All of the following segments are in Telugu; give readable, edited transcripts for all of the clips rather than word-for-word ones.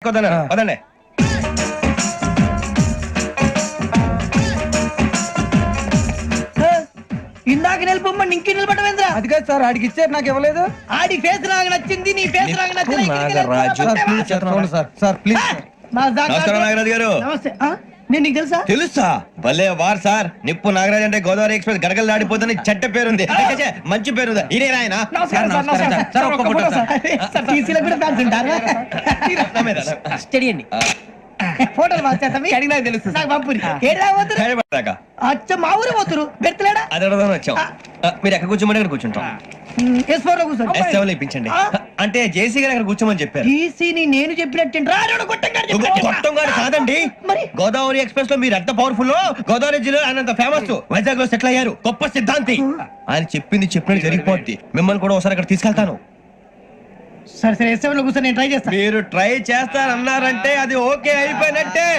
పదండి. ఇందాక నిలబొమ్మని ఇంకే నిలబడమేంద్రా? అది కాదు సార్, ఆడికి ఇచ్చారు, నాకు ఇవ్వలేదు. ఆడి ఫేస్ నాకు నచ్చింది, నీ ఫేస్ నాకు నచ్చింది. Sir please. నమస్కారం నాగరాజు గారు. నమస్తే. నేను నీకు తెలుసా? తెలుసా? భలే వార్ సార్. నిప్పు నాగరాజ్ అంటే గోదావరి ఎక్స్ప్రెస్ గడగలు దాడిపోతుంది చెడ్డ పేరుంది. మంచి పేరుంది. ఇదే ఆయన. స్టడీ అండి. ఫోటోలు అడిగి నాకు తెలుసు. నాకు పంపుని అచ్చ మా ఊరు పోతురు పెడతలేడా? అది అడగదామని వచ్చాం. మీరు ఎక్కడ కూర్చోమని అక్కడ కూర్చుంటాం. కూర్చోండి. ఇప్పించండి. అంటే జేసీ గారు అక్కడ కూర్చోమని చెప్పారు. నేను చెప్పినట్టు గొట్టంగాడు కాదండి. మరి గోదావరి ఎక్స్ప్రెస్ లో మీరు ఎంత పవర్ఫుల్, గోదావరి జిల్లా ఆయన ఫేమస్, వైజాగ్ లో సెటిల్ అయ్యారు, గొప్ప సిద్ధాంతి. ఆయన చెప్పింది చెప్పినట్టు జరిగిపోద్ది. మిమ్మల్ని కూడా ఒకసారి అక్కడ తీసుకెళ్తాను. సరే సరే ఎస్ఎంలో కూర్చొని నేను ట్రై చేస్తాను. మీరు ట్రై చేస్తారన్నారంటే అది ఓకే అయిపోయినట్టే.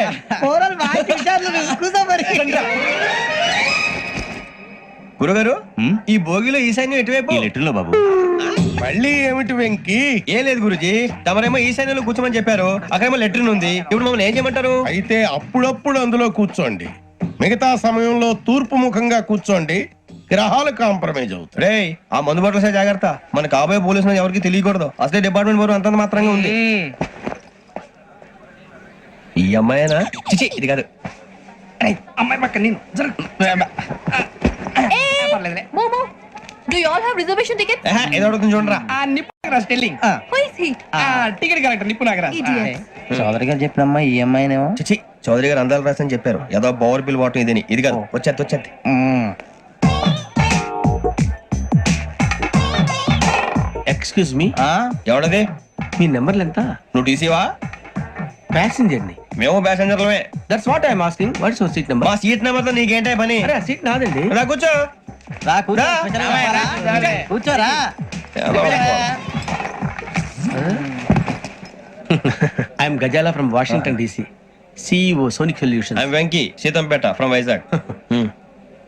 గురుగారు, ఈ భోగిలో ఈశాన్యం ఎటువైపు? లెటర్లో బాబు. మళ్ళీ ఏమిటి వెంకీ? ఏం లేదు గురుజీ, తమరేమో ఈశాన్యంలో కూర్చోమని చెప్పారు, అక్కడేమో లెటర్ ఉంది. ఇప్పుడు మమ్మల్ని ఏం చేయమంటారు? అయితే అప్పుడప్పుడు అందులో కూర్చోండి, మిగతా సమయంలో తూర్పు ముఖంగా కూర్చోండి. గ్రహాలు కాంప్రమైజ్ అవుతాయి. రే, ఆ మందు బట్టలసే జాగ్రత్త. మన కాబోయే పోలీసులు ఎవరికి తెలియకూడదు. అసలే డిపార్ట్మెంట్ బోరు అంతంత మాత్రంగా ఉంది. ఈ అమ్మాయినా? చిచి, ఇది కాదు. అమ్మాయి పక్క నేను Do you all have reservation tickets? ఏదో అడుగుతుంది చూడరా. నిప్పు Nagaraj telling. Who is he? Ticket collector నిప్పు నాగరాజ్. Idiots. చౌదరి గారు చెప్పినమ్మా ఈ అమ్మాయినేమో. చిచి, చౌదరి గారు అందాలు రాసని చెప్పారు. ఏదో పవర్ బిల్ వాటం ఇదని. ఇది కాదు. వచ్చేది. Excuse me, ఎవడది? మీ నెంబర్లు ఎంత? నువ్వు టీసీవా? ప్యాసింజర్ ని. మేము ప్యాసెంజర్లమే. That's what I'm asking. What's your seat number? మా సీట్ నెంబర్ తో నీకేంటే పని? అరే ఆ సీట్ నాదండి. రా కూర్చో. కూర్చోరా. I am Gazala from Washington DC, CEO Sonic Solution. I am Venky, Seethampeta from Vizag.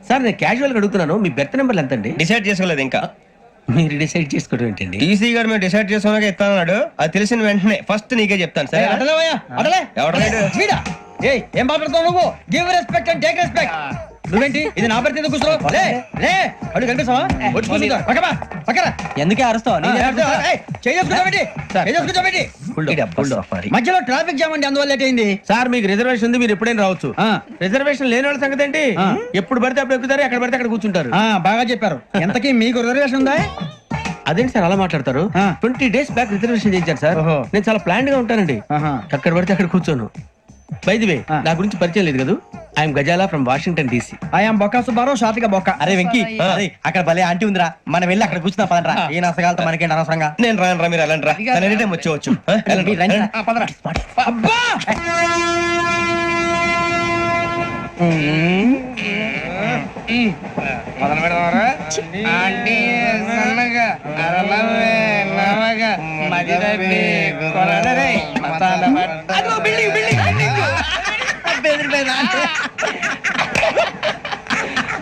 Sir నేను క్యాజువల్ గా అడుగుతున్నాను, మీ బెర్త్ నెంబర్లు ఎంత అండి? డిసైడ్ చేసుకోలేదు ఇంకా. మీరు డిసైడ్ చేసుకోవడం ఏంటండి? టీసీ గారు మేము డిసైడ్ చేసుకున్నాక ఇస్తానన్నాడు. అది తెలిసిన వెంటనే ఫస్ట్ నీకే చెప్తాను. సరే ఏం మాట్లాడుతావు నువ్వు? Give respect and take respect. నువ్వేంటి ఇది నా పరిస్థితి కూర్చో. అడుగు కనిపిస్తావా? ఎందుకే అరుస్తావు? మధ్యలో ట్రాఫిక్ జామ్ అండి, అందువల్ల లేట్ అయింది. సార్ మీకు రిజర్వేషన్ ఉంది, మీరు ఎప్పుడైనా రావచ్చు. రిజర్వేషన్ లేని వాళ్ళ సంగతి ఏంటి? ఎప్పుడు పడితే అప్పుడు ఎక్కుతారు, ఎక్కడ పడితే అక్కడ కూర్చుంటారు. బాగా చెప్పారు. ఎంతకీ మీకు రిజర్వేషన్ ఉందా? అదేంటి సార్ అలా మాట్లాడతారు? 20 days బ్యాక్ రిజర్వేషన్ చేయించారు సార్. నేను చాలా ప్లాన్డ్ గా ఉంటానండి, అక్కడ పడితే అక్కడ కూర్చోను. బై ది వే, నా గురించి పరిచయం లేదు కదా. I am Gazala from Washington DC. I am Bokka Subbarao, షాతిక బొక్క. అరే వెంకీ, అక్కడ భలే ఆంటీ ఉందిరా, మనం వెళ్ళి అక్కడ కూర్చున్నా పదరా. ఏ నసగాలతో మనకేంటి అనవసరంగా. నేను రాను రా, మీరు వెళ్ళండి రా. ఎనీ టైం వచ్చేవచ్చు. మొదలు పెడదామరా? ఆంటీ సన్నగా అరలవే నవగా మదిరపి కొరడరే మసాలా అదో బిల్డింగ్ బెదిరిపోయింది.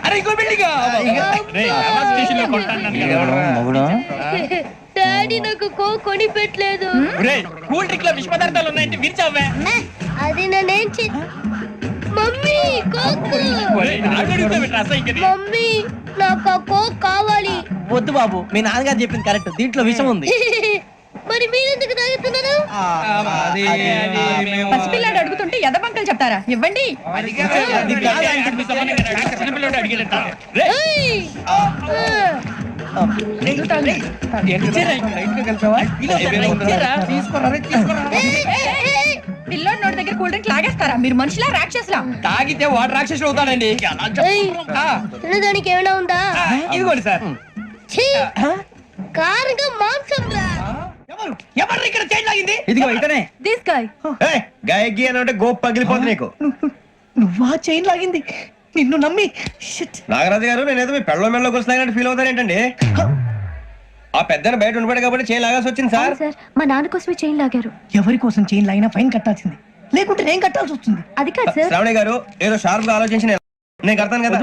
అరే ఇంకో బిల్డింగ్. డాడీ నాకు కోక్ కొని పెట్టలేదు. కూల్ డ్రింక్ లో విష పదార్థాలు ఉన్నాయంటే విరిచావే. అది నేనేం మమ్మీ కోక్. మమ్మీ నాకు కోక్ కావాలి. వద్దు బాబు, మీ నాన్నగారు చెప్పింది కరెక్ట్, దీంట్లో విషయం ఉంది. మరి మీరెందుకు తాగుతున్నారు? పసిపిల్లాడు అడుగుతుంటే ఎదబంకలు చెప్తారా? ఇవ్వండి. పిల్లోడి నోటి దగ్గర కూల్ డ్రింక్ లాగేస్తారా? మీరు మనుషులా రాక్షసులా? తాగితే వాడు రాక్షసులు అవుతాడండి. తినడానికి ఏమైనా ఉందా? ఇదిగోండి సార్. కారుగా మాంసం రా. ఎవరు ఇక్కడ చైన్ లాగింది? ఇదిగో ఇతనే. This guy. గాయకి అని అంటే గోప్ పగిలిపోతుంది నీకు. నువ్వా చైన్ లాగింది? నిన్ను నమ్మి. నాగరాజు గారు, నేనేదో మీ పెళ్ళ మెళ్ళలో గురిసిలాగినట్టు ఫీల్ అవుతారు ఏంటండి? ఆ పెద్దని బయట ఉండిపోయాడు కాబట్టి చైన్ లాగాల్సి వచ్చింది సార్. మా నాన్న కోసమే చైన్ లాగారు. ఎవరి కోసం చైన్ లాగినా ఫైన్ కట్టాల్సింది, లేకుంటే నేను కట్టాల్సి వస్తుంది. అది కాదు సార్. శ్రావణి గారు ఏదో షార్ప్ గా ఆలోచించి నేను కడతాను కదా.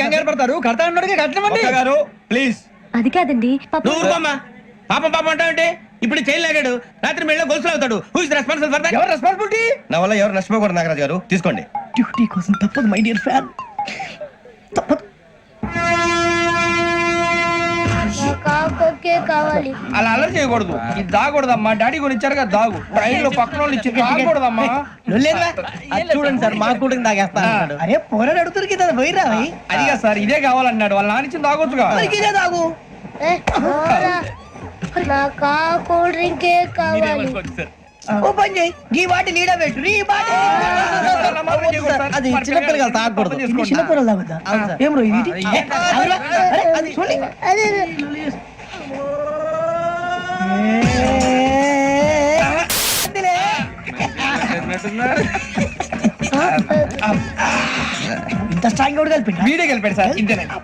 కంగారు పడతారు. కడతా గారు ప్లీజ్. అది కాదండి పాపం పాపం అంటావంటే ఇప్పుడు చైన్ లాగాడు, రాత్రి మెళ్ళ గొలుసులు అవుతాడు. Who is responsible for that? ఎవరు రెస్పాన్సిబిలిటీ? నా వల్ల ఎవరు నష్టపోకూడదు నాగరాజు గారు, తీసుకోండి. డ్యూటీ కోసం తప్పదు మై డియర్ ఫ్యాన్, తప్పదు. కావాలి. అలా అలర్ చేయకూడదు, ఇది దాగకూడదమ్మా. డాడీ కొని ఇచ్చారు కదా దాగు, ట్రైన్ లో పక్కన వాళ్ళు ఇచ్చి దాగకూడదమ్మా. చూడండి సార్, మా కూడా తాగేస్తా. అరే పోరాడు అడుగుతారు కదా, పోయిరా అదిగా సార్, ఇదే కావాలన్నాడు. వాళ్ళ నాన్న ఇచ్చింది తాగొచ్చుగా. ఇదే తాగు. నాకు కూల్ డ్రింకే కావాలి. ఓ పని చేయి, ఈ బాటి లీడ పెట్టు, ఈ బాటి. అది చిన్నపిల్లలు తాగకూడదు. చిన్నపిల్లలు తాగుతా. ఏం రో ఇది? అది చూడండి. అదే ఇంత స్ట్రాంగ్ కూడా కలిపి వీడే గెలిపాడు సార్, ఇంతేనండి.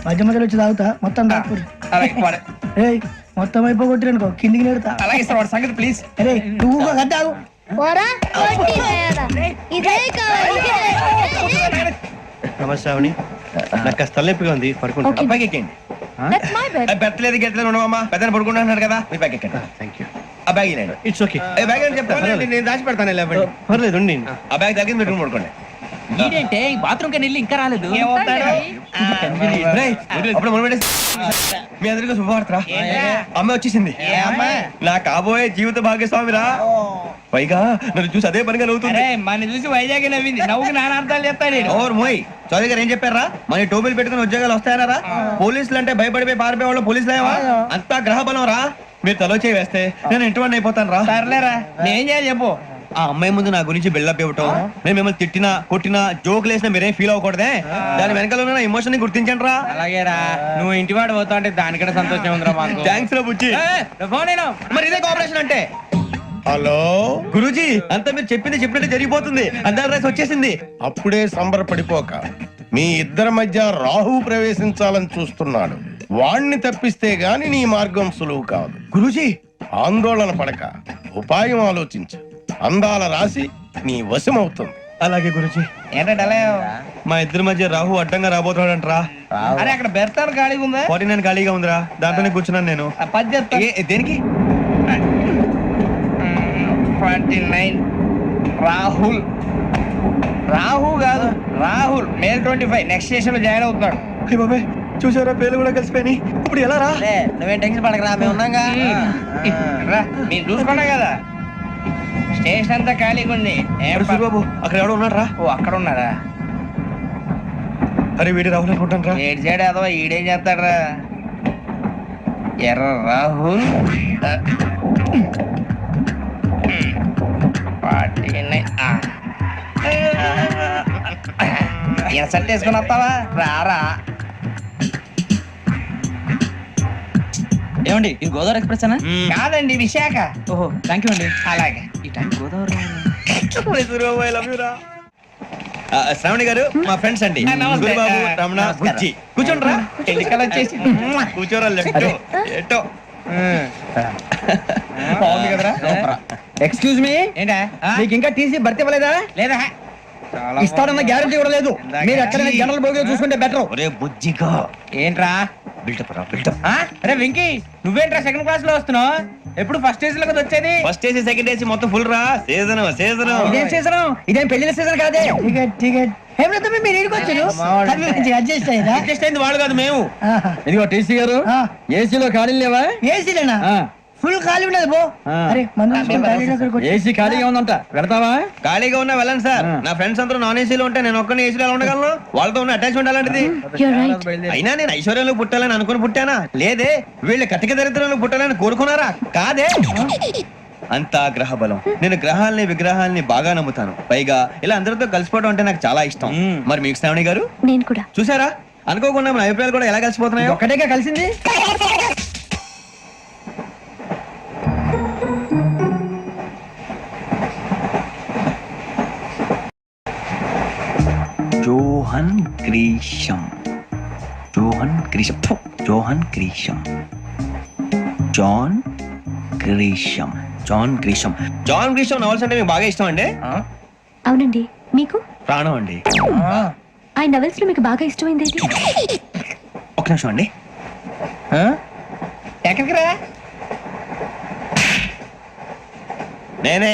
మధ్య మధ్యలో వచ్చి తాగుతా, మొత్తం తాగుతారు. ఏయ్ మొత్తం అయిపోగొట్టిరనుకో, కిందికి నేడుతా. అలాగే సార్, వాడు సంగతి ప్లీజ్. అరే నువ్వు కద్దాగు. పోరా కొట్టి తయారా. ఇదే కావాలి. నమస్తే అవని, నాకు కాస్త తలెప్పిగా ఉంది, పడుకుంటా. పైకి ఎక్కండి. That's my bed. పెట్టలేదు గెట్టలేదు ఉండవమ్మా, పెద్దని పడుకుంటున్నాడు కదా, మీ బ్యాగ్ ఎక్కండి. Thank you. ఆ బ్యాగ్ ఇలాండి. It's okay. బ్యాగ్ అని చెప్తాను, నేను దాచి పెడతాను, లేవండి. పర్లేదు ఉండి. ఆ బ్యాగ్ తగ్గింది పెట్టుకుని పడుకోండి. ఏంటంటే బాత్రూమ్ కని వెళ్ళి ఇంకా రాలేదు. రేయ్, అప్పుడు మొదలు పెట్టేసి. మీ అందరికీ శుభవార్తరా, అమ్మ వచ్చేసింది. నా కాబోయే జీవిత భాగ్యస్వామిరా. పైగా నన్ను చూసి అదే పనిగా నవ్వుతుంది. మన చూసి వైజాగ్ నవ్వింది, నవ్వుకి నాన్న అర్థాలు చెప్తాడు. ఓర్ మోయ్, చౌదరి గారు ఏం చెప్పారా? మన టోబీలు పెట్టుకుని ఉద్యోగాలు వస్తాయనరా? పోలీసులు అంటే భయపడిపోయి పారిపోయే వాళ్ళు పోలీసులేవా? అంతా గ్రహ బలం రా. మీరు తలో చేయి వేస్తే నేను ఇంటివాడిని అయిపోతాను రా. సర్లేరా, నేనేం చేయాలి చెప్పు. ఆ అమ్మాయి ముందు నా గురించి బిల్డప్ ఇవ్వటం, నేను మిమ్మల్ని తిట్టినా కొట్టినా జోకులు వేసినా మీరేం ఫీల్ అవ్వకూడదే. దాని వెనకాల ఉన్న ఎమోషన్ ని గుర్తించండి రా. అలాగేరా, నువ్వు ఇంటివాడు పోతా అంటే దానికంటే సంతోషం ఉందిరా మాకు. థ్యాంక్స్ రా బుజ్జి. ఫోన్ అయినా మరి ఇదే కోఆపరేషన్ అంటే. హలో, గురూజీ, అంతా మీరు చెప్పింది చెప్పినట్టు జరిగిపోతుంది. అందరి రైస్ వచ్చేసింది. అప్పుడే సంబరపడిపోక. మీ ఇద్దరి మధ్య రాహు ప్రవేశించాలని చూస్తున్నాడు. వాణ్ణి తప్పిస్తే గాని నీ మార్గం సులువు కాదు. గురూజీ, ఆందోళన పడక, ఉపాయం ఆలోచించు. అందాల రాశి నీ వశమవుతుంది. అలాగే గురూజీ. ఏంటంటే మా ఇద్దరి మధ్య రాహు అడ్డంగా రాబోతున్నాడంటరా. అరే అక్కడ బెర్తాను ఖాళీగా ఉందా? 49 ఖాళీగా ఉందిరా, దాంట్లోనే కూర్చున్నాను నేను. పది చెప్తా. దేనికి? 29 రాహుల్. రాహు కాదు, రాహుల్. మే 25 నెక్స్ట్ స్టేషన్ లో జాయిన్ అవుతున్నాడు. అయ్య బాబాయ్, చూసారా పేర్లు కూడా కలిసిపోయినాయి. ఇప్పుడు ఎలా రా? నువ్వేం టెన్షన్ పడకరా, మేము ఉన్నాగా. రా, మీరు చూసుకున్నా కదా స్టేషన్ అంతా ఖాళీగా ఉంది. ఏం ప- బాబు, అక్కడ ఎవడో ఉన్నాడు రా. ఓ అక్కడ ఉన్నారా? అరే వీడి రాహుల్ అనుకుంటాను రా. ఏడు చేయడం అదవా, ఈడేం చేస్తాడరా? ఎర్ర రాహుల్ 49. ఇన్సర్ట్ వేసుకుని వస్తావా? రారా. ఏమండి, ఇది గోదావరి ఎక్స్ప్రెస్ అనా? కాదండి, విశాఖ. ఓహో, థ్యాంక్ యూ అండి. అలాగే. ఈ టైం గోదావరి. శ్రావణి గారు మా ఫ్రెండ్స్ అండి. నమస్తే. గురుబాబు, రమణ, బుజ్జి. కూర్చోండి రా. ఎన్నికలు వచ్చేసి కూర్చోరా. లెట్టో ఎట్టో. బాగుంది కదరా? ఎక్స్క్యూజ్ మీ, ఏంటా? మీకు ఇంకా టీసీ భర్తీ ఇవ్వలేదా? లేదా ఇస్తాడన్న గ్యారంటీ కూడా లేదు. మీరు ఎక్కడైనా జనరల్ బోగిలో చూసుకుంటే బెటర్. ఒరే బుజ్జిగా, ఏంట్రా? బిల్డప్ రా, బిల్డప్. అరే వెంకీ, నువ్వేంట్రా సెకండ్ క్లాస్ లో వస్తున్నావు? ఎప్పుడు ఫస్ట్ ఏజ్ లో కదా వచ్చేది? ఫస్ట్ ఏసీ సెకండ్ ఏసీ మొత్తం ఫుల్ రా. Season season. ఇదేం సీజన్? ఇదేం పెళ్లిన సీజన్ కాదే. టికెట్ టికెట్ ఏమిటో మీరు ఇడికి వచ్చారు, అడ్జస్ట్ అయ్యారా? అడ్జస్ట్ అయింది వాడు కాదు, మేము. ఇదిగో టీసీ గారు, ఏసీలో ఖాళీలు లేవా? ఏసీలేనా? ఆ. ఫుల్ ఖాళీ ఉండదు బో. అరే ఏసీ ఖాళీగా ఉందంట, పెడతావా? ఖాళీగా ఉన్నా వెళ్ళండి సార్. నా ఫ్రెండ్స్ అందరూ నాన్ ఏసీలో ఉంటే నేను ఒక్కనే ఏసీలో ఎలా ఉండగలను? వాళ్ళతో ఉన్న అటాచ్మెంట్ అలాంటిది. You're right. అయినా నేను ఐశ్వర్యంలో పుట్టాలని అనుకుని పుట్టానా? లేదే. వీళ్ళు కటిక దరిద్రంలో పుట్టాలని కోరుకున్నారా? కాదే. అంతా గ్రహ బలం. నేను గ్రహాలని విగ్రహాలని బాగా నమ్ముతాను. పైగా ఇలా అందరితో కలిసిపోవడం అంటే నాకు చాలా ఇష్టం. మరి మీకు శ్రావణి గారు? నేను కూడా. చూసారా, అనుకోకుండా మన అభిప్రాయాలు కూడా ఎలా కలిసిపోతున్నాయో. ఒక్కటేగా కలిసింది. Johan Grisham, Johan Grisham, Johan Grisham, John Grisham, John Grisham. John Grisham novels అంటే మీకు బాగా ఇష్టం అండి? అవునండి, మీకు? ప్రాణం అండి. ఆ నవెల్స్ లో మీకు బాగా ఇష్టమైంది ఏంటి? ఒక నిమిషం అండి. ఎక్కడికి రా? నేనే.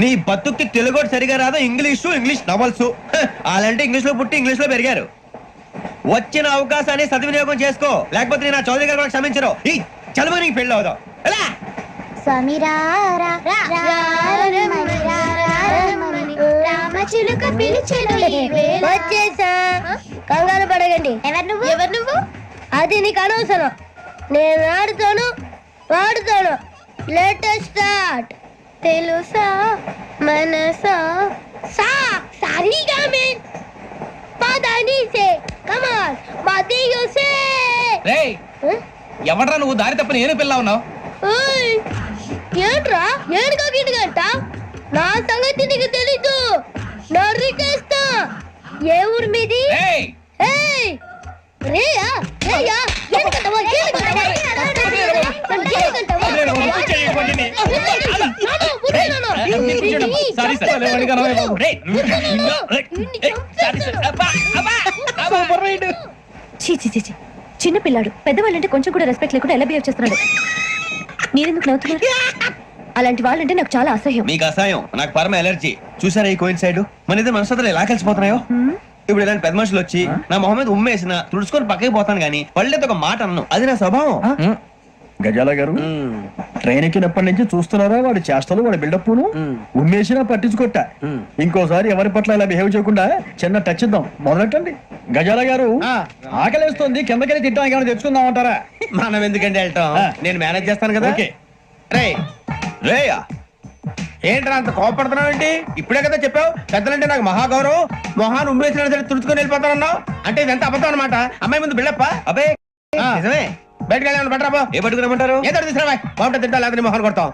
నీ బతుక్కి తెలుగు ఒకటి సరిగా రాదు, ఇంగ్లీష్ నవల్స్. అలాంటి ఇంగ్లీష్ లో పుట్టి ఇంగ్లీష్ లో పెరిగారు. వచ్చిన అవకాశాన్ని సద్వినియోగం చేసుకో, లేకపోతే నేను ఆ చౌదరి గారు కూడా క్షమించరు. ఈ చదువు నీకు పెళ్ళి అవుదాం. ఎలా? స్వామి రామచిలుక పిలిచెను వచ్చేసా. కంగారు పడగండి. ఎవరు నువ్వు? అది నీకు అనవసరం. నేను ఆడుతాను వాడుతాను. Latest start. తెలుసా మనసా సా సారీగా మెన్ పదని సే కమాన్ మదియో సే. రేయ్ ఎవడ్రా నువ్వు దారి తప్ప నేను పిల్ల ఉన్నావు? ఓయ్ ఏంట్రా ఏడుగా గిడుగంట? నా సంగతి నీకు తెలీదు. నరికేస్తా. ఏ ఊరు మీది? రేయ్ ఏయ్ రేయా రేయా ఎందుకంటవా సారీ సార్. చీ చీ చీ చీ. చిన్న పిల్లాడు పెద్దవాళ్ళంటే కొంచెం కూడా రెస్పెక్ట్ లేకుండా ఎలా బిహేవ్ చేస్తున్నాడు. మీరెందుకు నవ్వుతున్నారు? అలాంటి వాళ్ళంటే నాకు చాలా అసహ్యం. మీకు అసహాయం, నాకు పరమ ఎలర్జీ. చూసారా ఈ కోయిన్ సైడ్? మన ఇద్దరు మనసులో ఎలా కలిసిపోతున్నాయో. ఇప్పుడు ఇలాంటి పెద్ద మనుషులు వచ్చి నా మొహం మీద ఉమ్మేసిన తుడుచుకొని పక్కకి పోతాను గానీ పళ్ళేతో ఒక మాట అన్నాను. అది నా స్వభావం. గజాల గారు ట్రైన్ ఎక్కినప్పటి నుంచి చూస్తున్నారా వాడి చేష్టలు, వాడి బిల్డప్ ఉమ్మేసినా పట్టించుకోట. ఇంకోసారి ఎవరి పట్ల ఇలా బిహేవ్ చేయకుండా చిన్న టచ్ ఇద్దాం. మొదలెట్టండి. గజాల గారు ఆకలేస్తుంది, కిందకెళ్ళి తిట్టడానికి ఏమైనా తెచ్చుకుందాం అంటారా? మనం ఎందుకంటే వెళ్తాం, నేను మేనేజ్ చేస్తాను కదా. రేయ్ రేయా ఏంట్రా అంత కోపడుతున్నావు ఏంటి? ఇప్పుడే కదా చెప్పావు పెద్దలంటే నాకు మహాగౌరవం, మొహాన్ని ఉమ్మేసిన సరే తుడుచుకొని వెళ్ళిపోతానన్నావు. అంటే ఇదంతా అబద్ధం అనమాట. అమ్మాయి ముందు బిళ్ళప్ప. అబ్బే నిజమే. బయటకు వెళ్ళాను బట్రాబో. ఏ పట్టుకురమ్మంటారు? ఏదో తీసుకురా బాగుంటే తింటా, లేకపోతే మొహాన్ని కొడతాం.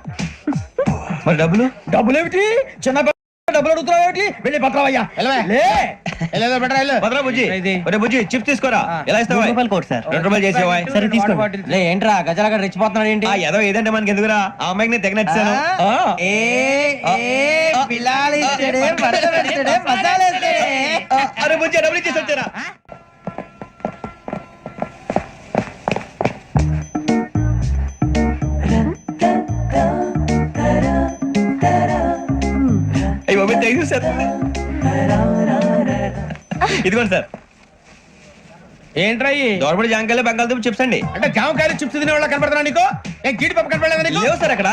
మరి డబ్బులు? డబ్బులు ఏమిటి? చిన్న డబ్బులు అడుగుతున్నావు ఏమిటి? వెళ్ళి పట్టరావయ్యా. వెళ్ళేదో బట్రా వెళ్ళు. భద్రా బుజ్జి, ఒరే బుజ్జి చిప్స్ తీసుకోరా. ఎలా ఇస్తావా? ₹2 చేసేవా? సరే తీసుకోండి. లే ఏంట్రా గజాల గారు రెచ్చిపోతున్నాడు ఏంటి? ఆ ఏదో ఏదంటే మనకి ఎందుకురా, ఆ అమ్మాయికి నేను తెగ నచ్చాను. అరే బుజ్జి డబ్బులు ఇచ్చేసి వచ్చారా? అయ్యో థ్యాంక్ యూ సార్. ఇదిగోండి సార్. ఏంట్రా దోరబడి జాంకాయలు బంగాళదుంప చిప్స్ అండి. అంటే జామకాయలు చిప్స్ తినే వాళ్ళ కనపడుతున్నా నీకు? ఏం జీడిపప్పు కనపడలేదా నీకు? లేవు సార్ అక్కడ.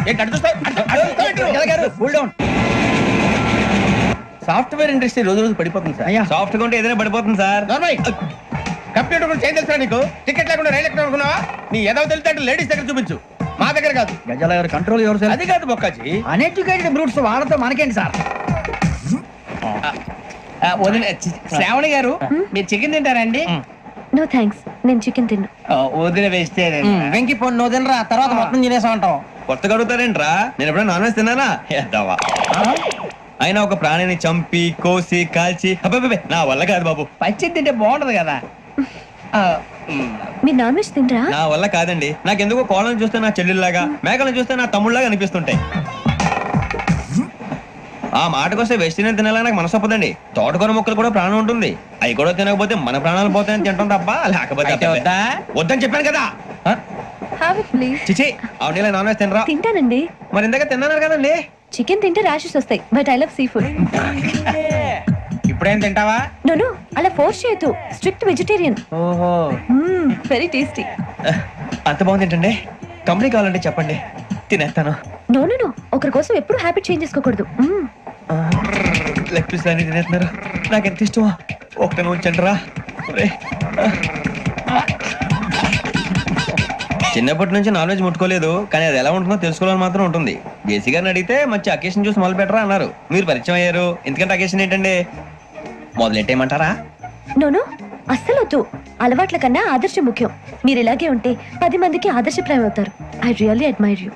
ఏంటి అటు చూస్తావు? గజాల గారు కూల్ డౌన్. సాఫ్ట్వేర్ ఇండస్ట్రీ రోజు రోజు పడిపోతుంది సార్. సాఫ్ట్ గా ఉంటే ఏదైనా పడిపోతుంది సార్. నార్మల్ కంప్యూటర్ గురించి ఏం తెలుసా నీకు? టికెట్ లేకుండా రైలు ఎక్కడ అనుకున్నావా? నీ ఏదో తెలితే లేడీస్ దగ్గర చూపించు, మా దగ్గర కాదు. గజాల గారు కంట్రోల్ ఎవరు సార్? అది కాదు బొక్కాజీ. అన్ఎడ్యుకేటెడ్ బ్రూట్స్ వాళ్ళతో మనకేంటి సార్? శ్రావణి గారు మీరు చికెన్ తింటారండి? నో థ్యాంక్స్, నేను చికెన్ తిన్ను. వదిన వేస్తే వెంకి పొన్ను నువ్వు తినరా, తర్వాత మొత్తం తినేసా ఉంటాం. కొత్తగా అడుగుతారేంట్రా? నేను ఎప్పుడైనా నాన్ వెజ్ తిన్నానా? ఎద్దావా. అయినా ఒక ప్రాణిని చంపి కోసి కాల్చి అబ్బే నా వల్ల కాదు బాబు. పచ్చి తింటే బాగుంటది కదా. మీరు నాన్ వెజ్ తినరా? నా వల్ల కాదండి. నాకెందుకో కోళ్ళని చూస్తే నా చెల్లెల్లాగా, మేకలను చూస్తే నా తమ్ముళ్ళలాగా అనిపిస్తుంటాయి. ఆ మాటకొస్తే వెస్టిరియన్ తినాలని నాకు మనసు ఒప్పదండి. తోటకూర మొక్కలు కూడా ప్రాణం ఉంటుంది. అవి కూడా తినకపోతే మన ప్రాణాలు పోతాయని తింటాం తప్ప లేకపోతే వద్దని చెప్పాను కదా. Have it please. చిచి అవునీ నాన్ వెజ్ తినరా? తింటానండి. మరి ఇందాక తిన్నాను కదండి. చికెన్ తింటే ర్యాషెస్ వస్తాయి, but I love sea food. ఇప్పుడేం తింటావా? నో అలా ఫోర్స్ చేయొద్దు. Strict vegetarian. ఓహో వెరీ టేస్టీ. అంత బాగుంది ఏంటండి? కంపెనీ కావాలంటే చెప్పండి, తినేస్తాను. నో ఒకరి కోసం ఎప్పుడు హ్యాబిట్ చేంజ్ చేసుకోకూడదు. లెగ్ పీస్ అన్ని తినేస్తున్నారు. నాకు ఎంత ఇష్టమా. ఒకటే ఉంచండి రా. చిన్నప్పటి నుంచి నాన్ వెజ్ ముట్టుకోలేదు, కానీ అది ఎలా ఉంటుందో తెలుసుకోవాలని మాత్రం ఉంటుంది. జేసీ గారిని అడిగితే మంచి అకేషన్ చూసి మొదలు పెట్టరా అన్నారు. మీరు పరిచయం అయ్యారు, ఎందుకంటే అకేషన్ ఏంటండి? మొదలెట్టేయమంటారా? నో అస్సలు వద్దు. అలవాట్ల కన్నా ఆదర్శం ముఖ్యం. మీరు ఇలాగే ఉంటే 10 మందికి ఆదర్శప్రాయం అవుతారు. I really admire you.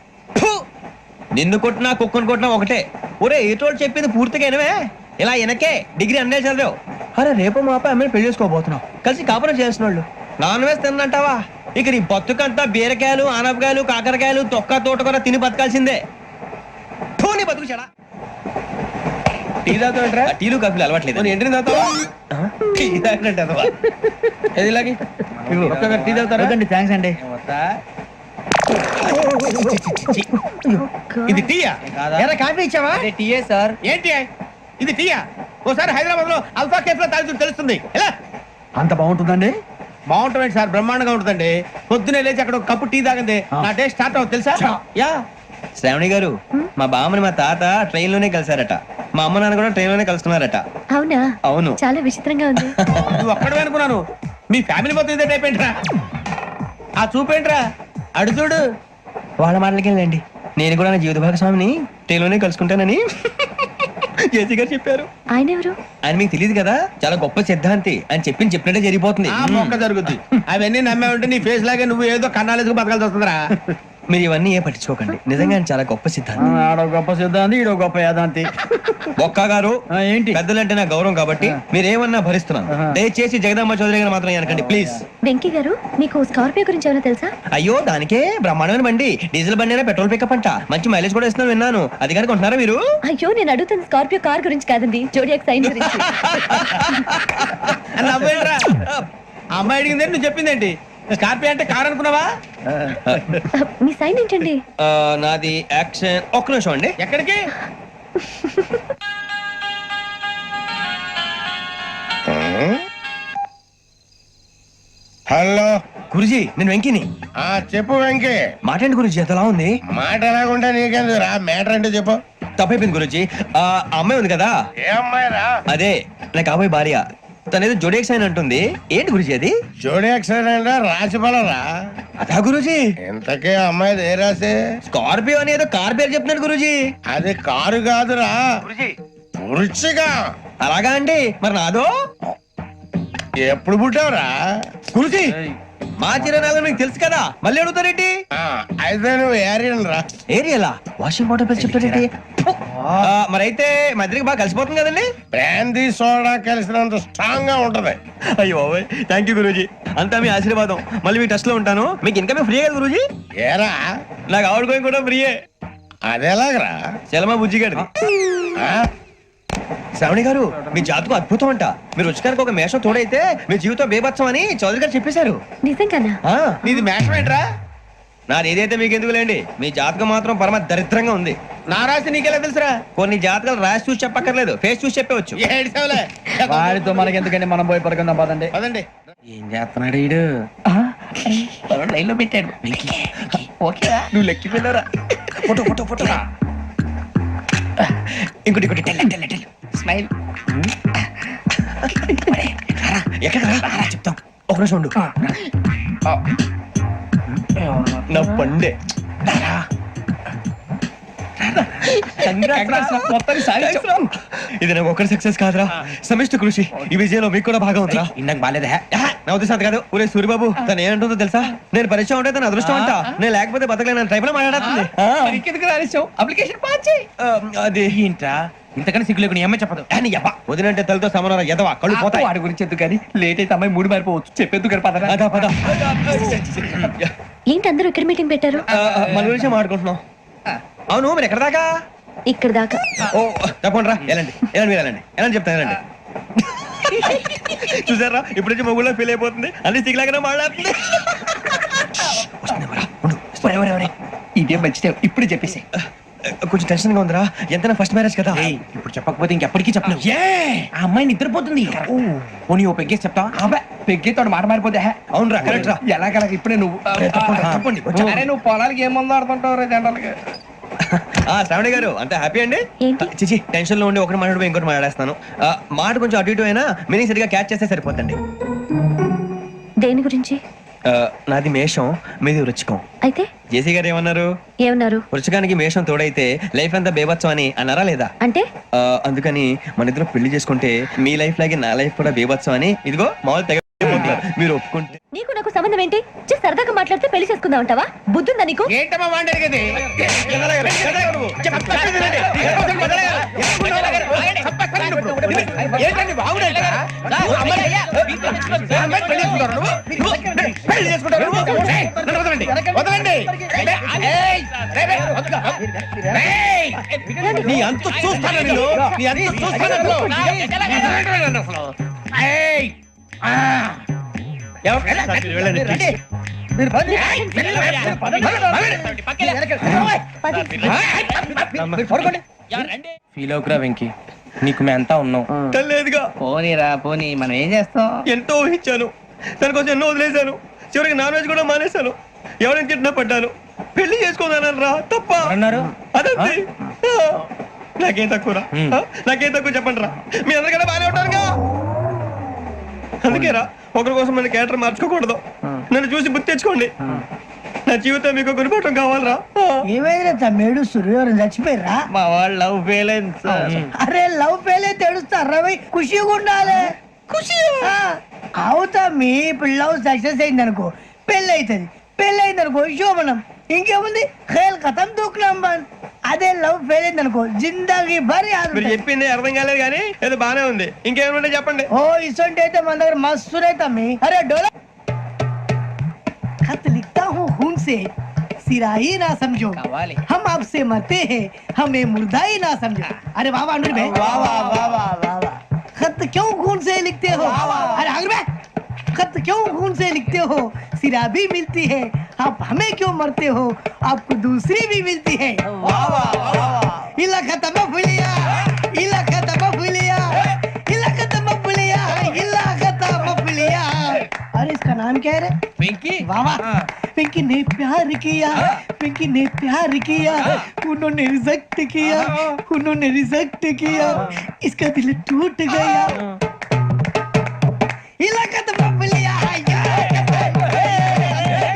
నిన్ను కొట్టినా కుక్కను కొట్టినా ఒకటే. ఒరే ఏటోళ్ళు చెప్పింది పూర్తిగా వినవే. ఇలా వెనకే డిగ్రీ అన్నే చదివావు. అరే రేపు మా అబ్బాయి అమ్మాయిని పెళ్లి చేసుకోబోతున్నావు, కలిసి కాపురం చేసిన వాళ్ళు. నాన్ వెజ్ తిన్నంటావా? ఇక నీ బతుకంతా బీరకాయలు, ఆనపకాయలు, కాకరకాయలు, తొక్క తోట కూడా తిని బతకాల్సిందే. నీ బతుకు చెడా. టీ తాగుతావు? టీలు కాఫీలు అలవాట్లేదు. ఎంట్రీ తాగుతావు? ఇదాకంటే అదవా. ఏది ఇలాగి ఒక్కగారు టీ తాగుతారా? థ్యాంక్స్ అండి. ఇది టీయా? ఎరా కాఫీ ఇచ్చావా? టీయే సార్. ఏంటి ఇది టీయా? ఓసారి హైదరాబాద్ లో అల్ఫా కేఫ్ లో తాగుతూ తెలుస్తుంది. ఎలా అంత బాగుంటుందండి? బాగుంటుంది సార్, బ్రహ్మాండంగా ఉంటుందండి. పొద్దునే లేచి అక్కడ ఒక కప్పు టీ తాగింది నా డే స్టార్ట్ అవుతుంది తెలుసా? యా. శ్రావణి గారు, మా బామ్మని మా తాత ట్రైన్ లోనే కలిసారట. మా అమ్మ నాన్న కూడా ట్రైన్ లోనే కలుసుకున్నారట. అవునా? అవును. చాలా విచిత్రంగా ఉంది. నువ్వు ఒక్కడే అనుకున్నాను, మీ ఫ్యామిలీ మొత్తం ఇదే టైప్ ఏంట్రా? ఆ చూపేంట్రా, అడు చూడు. వాళ్ళ మాటలకి వెళ్ళండి. నేను కూడా నా జీవిత భాగస్వామిని ట్రైన్ లోనే కలుసుకుంటానని జేసీ గారు చెప్పారు. ఆయన ఎవరు? ఆయన మీకు తెలియదు కదా, చాలా గొప్ప సిద్ధాంతి అని చెప్పినట్టే జరిగిపోతుంది. ఆ మొక్క జరుగుద్ది. అవన్నీ నమ్మే ఉంటే నీ ఫేస్ లాగే నువ్వు ఏదో కన్నాలేసుకు బతకాల్సి వస్తుందిరా. మీరు ఇవన్నీ ఏ పట్టించుకోకండి. నిజంగా ఆయన చాలా గొప్ప సిద్ధాంతి. ఆడో గొప్ప సిద్ధాంతి, ఈడో గొప్ప యాదాంతి. ఒక్క గారు, ఏంటి? పెద్దలంటే నా గౌరవం కాబట్టి మీరేమన్నా భరిస్తున్నాను. దయచేసి జగదాంబ చౌదరి గారు మాత్రం అనకండి ప్లీజ్. వెంకీ గారు, మీకు స్కార్పియో గురించి ఏమైనా తెలుసా? అయ్యో, దానికే బ్రహ్మాండమైన బండి. డీజిల్ బండి అయినా పెట్రోల్ పికప్ అంట. మంచి మైలేజ్ కూడా ఇస్తున్నాను విన్నాను. అది కనుక ఉంటున్నారా మీరు? అయ్యో, నేను అడుగుతున్న స్కార్పియో కార్ గురించి కాదండి, జోడియాక్ సైన్ గురించి. అని నవ్వేంట్రా? ఆ అమ్మాయి అడిగింది నువ్వు చెప్పిందేంటి? స్కార్పియో అంటే కార్ అనుకున్నావా? మీ సైన్ ఏంటండి? నాది యాక్షన్. ఒక్క నిమిషం అండి. ఎక్కడికి? హలో గురుజీ, నేను వెంకిని. చెప్పు వెంకీ. మాట్లాడండి గురుజీ, ఎంతలా ఉంది? మాట ఎలాగుంటా నీకెందుకు రా, మ్యాటర్ అంటే చెప్పు. తప్పైపోయింది గురుజీ. ఆ అమ్మాయి ఉంది కదా, ఏ అమ్మాయి రా? అదే నా కాబోయే భార్య. తనేదో జోడియాక్ సైన్ అంటుంది. ఏంటి గురుజీ అది? జోడి యాక్సిడెంట్ రాసి పడరా? అదా గురుజీ? ఇంతకే అమ్మాయి ఏ రాసి? స్కార్పియో అని ఏదో కార్ పేరు చెప్తున్నాడు గురుజీ. అది కారు కాదురా, వృచ్చిగా. అలాగా అండి, మరి నాదో? ఎప్పుడు పుట్టావురా? గురుజీ, మా చిరనాలు మీకు తెలుసు కదా, మళ్ళీ అడుగుతారేంటి? అయితే నువ్వు ఏరియన్ రా. ఏరియలా? వాషింగ్ వాటర్ పేరు చెప్తారేంటి? మరైతే మా ఇద్దరికి బాగా కలిసిపోతుంది కదండి. బ్రాందీ సోడా కలిసినంత స్ట్రాంగ్ గా ఉంటది. అయ్యో థ్యాంక్ యూ గురూజీ, అంతా మీ ఆశీర్వాదం. మళ్ళీ మీ టెస్ట్ లో ఉంటాను. మీకు ఇన్కమ్ ఫ్రీ కదా గురూజీ? ఏరా, నాకు ఆవిడ గోయింగ్ కూడా ఫ్రీయే. అదేలాగరా? చలమా బుజ్జి గారిది. శ్రావణి గారు, మీ జాతకు అద్భుతం అంట. మీరు రుచికారికి ఒక మేషం తోడైతే మీ జీవితం బేబత్సం అని చౌదరి గారు చెప్పేశారు. నిజంగానా? నీది మ్యాచ్ ఏంట్రా? నాది ఏదైతే మీకు ఎందుకు లేండి, మీ జాతకం మాత్రం పరమ దరిద్రంగా ఉంది. నా రాసి నీకెలా తెలుసురా? కొన్ని జాతకాలు రాసి చూసి చెప్పక్కర్లేదు, ఫేస్ చూసి చెప్పవచ్చు. ఏడ్చావులే. వాడితో మనకి ఎందుకండి, మనం పోయి పడుకుందాం పదండి. పదండి. ఏం చేస్తున్నాడు వీడు? లైన్ లో పెట్టాడు. ఓకేరా? నువ్వు లెక్కిపోయినారా? Photo photo photo. ఇంకోటి ఇంకోటి స్మైల్. ఎక్కడ చెప్తాం. ఒక నిమిషం ఉండు. నా పండే. ఇది నాకు ఒక్కరి సక్సెస్ కాదురా, సమిష్టి కృషి. ఈ విజయంలో మీకు కూడా భాగం ఉందిరా. ఇందాక బాగాలేదా? నా ఉద్దేశం కాదు. ఊరే సూర్యబాబు, తను ఏమంటుందో తెలుసా? నేను పరిచయం ఉంటే తన అదృష్టం అంట. నేను లేకపోతే బతకలేను ట్రైబ్ లో మాట్లాడుతుంది. అప్లికేషన్ పాస్ చేయి. అది ఏంట్రా ఇంతకన్నా సిగ్గు లేకుండా ఏమై చెప్పదు. వదినంటే తలతో సమానం ఎదవా, కళ్ళు పోతాయి. వాడి గురించి ఎందుకు కానీ, లేట్ అయితే అమ్మాయి మూడు మారిపోవచ్చు. చెప్పేందుకు కానీ పదరా. అదా పద. ఏంటి అందరూ ఇక్కడ మీటింగ్ పెట్టారు? మన గురించి మాట్లాడుకుంటున్నాం. అవును, మీరు ఎక్కడ దాకా? ఇక్కడ దాకా. ఓ తప్పకుండా రా, వెళ్ళండి వెళ్ళండి, మీరు వెళ్ళండి వెళ్ళండి, చెప్తాను వెళ్ళండి. చూసారా, ఇప్పుడు నుంచి మొగుల్లో ఫీల్ అయిపోతుంది. అన్ని సిగ్లాగానే మాట్లాడుతుంది. ఇదే మంచి టైం, ఇప్పుడు చెప్పేసి. కొంచెం టెన్షన్ గా ఉందిరా, ఎంతైనా ఫస్ట్ మ్యారేజ్ కదా. ఇప్పుడు చెప్పకపోతే ఇంకెప్పటికీ చెప్పలేవు. ఆ అమ్మాయి నిద్రపోతుంది. పోనీ ఓ పెగ్గేసి చెప్తా. అబ్బా, పెగ్గేతోడు మాట మారిపోతే. అవునురా, కరెక్ట్ రా. ఎలాగలా ఇప్పుడే నువ్వు. తప్పండి. అరే నువ్వు పొలాలకి ఏం మందు ఆడుతుంటావు రే జనరల్గా. శ్రావణి గారు, అంతా హ్యాపీ అండి? ఏంటి? చిచి, టెన్షన్ లో ఉండి ఒకటి మాట్లాడిపోయి ఇంకోటి మాట్లాడేస్తాను. మాట కొంచెం అటు ఇటు అయినా మీనింగ్ సరిగా క్యాచ్ చేస్తే సరిపోతండి. దేని గురించి? నాది మేషం, మీది వృచ్చికం. అయితే జేసీ గారు ఏమన్నారు? ఏమన్నారు? వృచ్చికానికి మేషం తోడైతే లైఫ్ అంతా బేబత్సం అని అన్నారా లేదా? అంటే అందుకని మన ఇద్దరు పెళ్లి చేసుకుంటే మీ లైఫ్ లాగే నా లైఫ్ కూడా బేబత్సం అని, ఇదిగో మామూలు తెగ మీరు ఒప్పుకుంటే. నీకు నాకు సంబంధం ఏంటి? సరదాగా మాట్లాడితే పెళ్లి చేసుకుందాం అంటావా? బుద్ధుందా నీకు? ఏంటమ్మా వాడి అడిగేది? ఏంటండి బాగుండేట? వదలండి. నీ అంత చూస్తాను, నీ అంత చూస్తాను. మీరు పదండి. మీరు పడుకోండి. ఫీల్ అవుకురా వెంకీ, నీకు మేమంతా ఉన్నాం. లేదుగా పోనీరా పోనీ, మనం ఏం చేస్తాం? ఎంతో ఊహించాను, దానికోసం ఎన్నో వదిలేశాను, చివరికి నాన్ వెజ్ కూడా మానేశాను. ఎవరైనా తిట్టినా పడ్డాను. పెళ్లి చేసుకోదానని రా తప్ప అన్నారు అదంతే. నాకేం తక్కువరా? నాకేం తక్కువ చెప్పండి రా. మీ అందరికన్నా బాగానే ఉంటారుగా. అందుకేరా ఒకరి కోసం మన క్యారెక్టర్ మార్చుకోకూడదు. నన్ను చూసి గుర్తు తెచ్చుకోండి. నా జీవితం మీకు గురిపటం కావాలరా. ఏమైనా తమ్మేడు సూర్యవరం చచ్చిపోయిరా? మా వాళ్ళు లవ్ ఫెయిల్ అయింది సార్. అరే లవ్ ఫెయిల్ అయితే ఏడుస్తారా? ఖుషిగా ఉండాలి. ఖుషి అవుతా. మీ ఇప్పుడు లవ్ సక్సెస్ అయింది అనుకో, పెళ్ళి అవుతుంది. పెళ్ళి అయింది అనుకో శోభనం. ఇంకేముంది, ఖేల్ కథం దూకునాం బాన్. అదే లవ్ ఫెయిల్ అయింది అనుకో జిందాగీ భారీ. మీరు చెప్పింది అర్థం కాలేదు కానీ ఏదో బానే ఉంది. ఇంకేమైనా చెప్పండి. ఓ ఇసొంటి అయితే మన దగ్గర మస్తు తమ్మి. అరే డోలా खत लिखता हूँ खून से, सिरा ही ना समझो, हम आपसे मरते हैं, हमें मुर्दा ही ना समझो. अरे वाह वाह अनुर भाई, वाह वाह वाह वाह वाह. खत क्यों खून से लिखते हो? अरे अनुर भाई, खत क्यों खून से लिखते हो? सिरा भी मिलती है, आप हमें क्यों मरते हो? आपको दूसरी भी मिलती है. वाह वाह वाह. इला खत्म फुलिया, इला खत्म फुलिया, इला खत्म फुलिया, इला खत्म फुलिया. अरे इसका नाम क्या है रे? వెంకీ वाह वाह. पिंकी ने प्यार किया, पिंकी ने प्यार किया, उन्होंने रिजेक्ट किया, उन्होंने रिजेक्ट किया, इसका दिल टूट गया. इलाका तो बबलिया,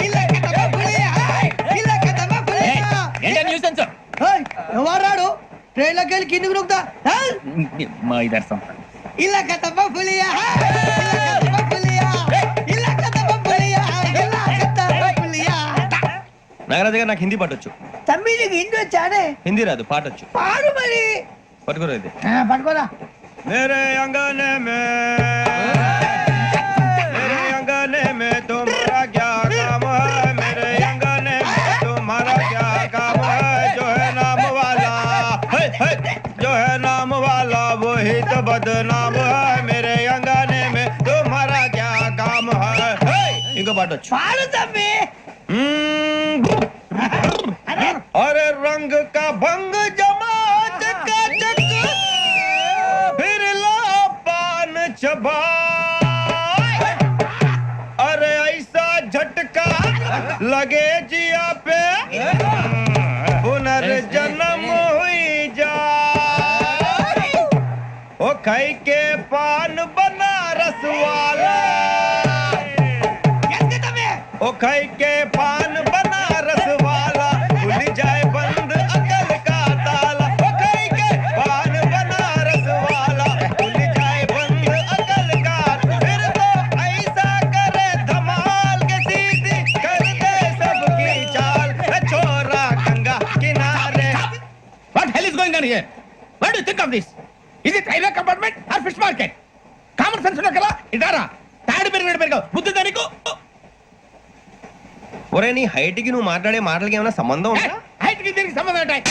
इलाका तो बबलिया, इलाका तो बबलिया. ఎవరాడు ట్రైన్ లోకి వెళ్ళి కిందికి నొక్కుతా? మా ఇదర్శం ఇలాకా तो बबलिया, इलाका तो बबलिया, इलाका तो बबलिया, इलाका तो बबलिया. నాగరాజు గారు నాకు హిందీ పాటొచ్చు. తమ్మి నీకు హిందీ వచ్చానే? హిందీ రాదు, పాటొచ్చు. పాడు మరి. పట్టుకోరు ఇది. పట్టుకోరా. मेरे अंगने में तुम्हारा क्या काम है? मेरे अंगने में तुम्हारा क्या काम है? जो है नाम वाला, जो है नाम वाला वही तो बदनाम है. मेरे अंगने में तुम्हारा क्या काम है? इनको बाटो. పాడు తమ్మి. अरे रंग का भंग जमा चकाचक, फिर ला पान चबा. अरे ऐसा झटका लगे जिया पे, पुनर्जन्म हुई जा. ओ खाई के पान बनारस वाला, ओ खाई के पान बनारस वाला, खुल जाए बंद अकल का ताला. ओ खाई के पान बनारस वाला, खुल जाए बंद अकल का. फिर तो ऐसा करे धमाल के सीधी कर दे सबकी चाल. छोरा गंगा किनारे. What hell is going on here? What do you think of this? Is it railway compartment or fish market? Common sense ఉన్న కదా ఇదారా. తాడు పెరిగావు బుద్ధి దానికి. ఒరే నీ హైట్ కి నువ్వు మాట్లాడే మాటలకి ఏమైనా సంబంధం ఉందా? హైట్ కి దీనికి సంబంధం ఉంటాయి.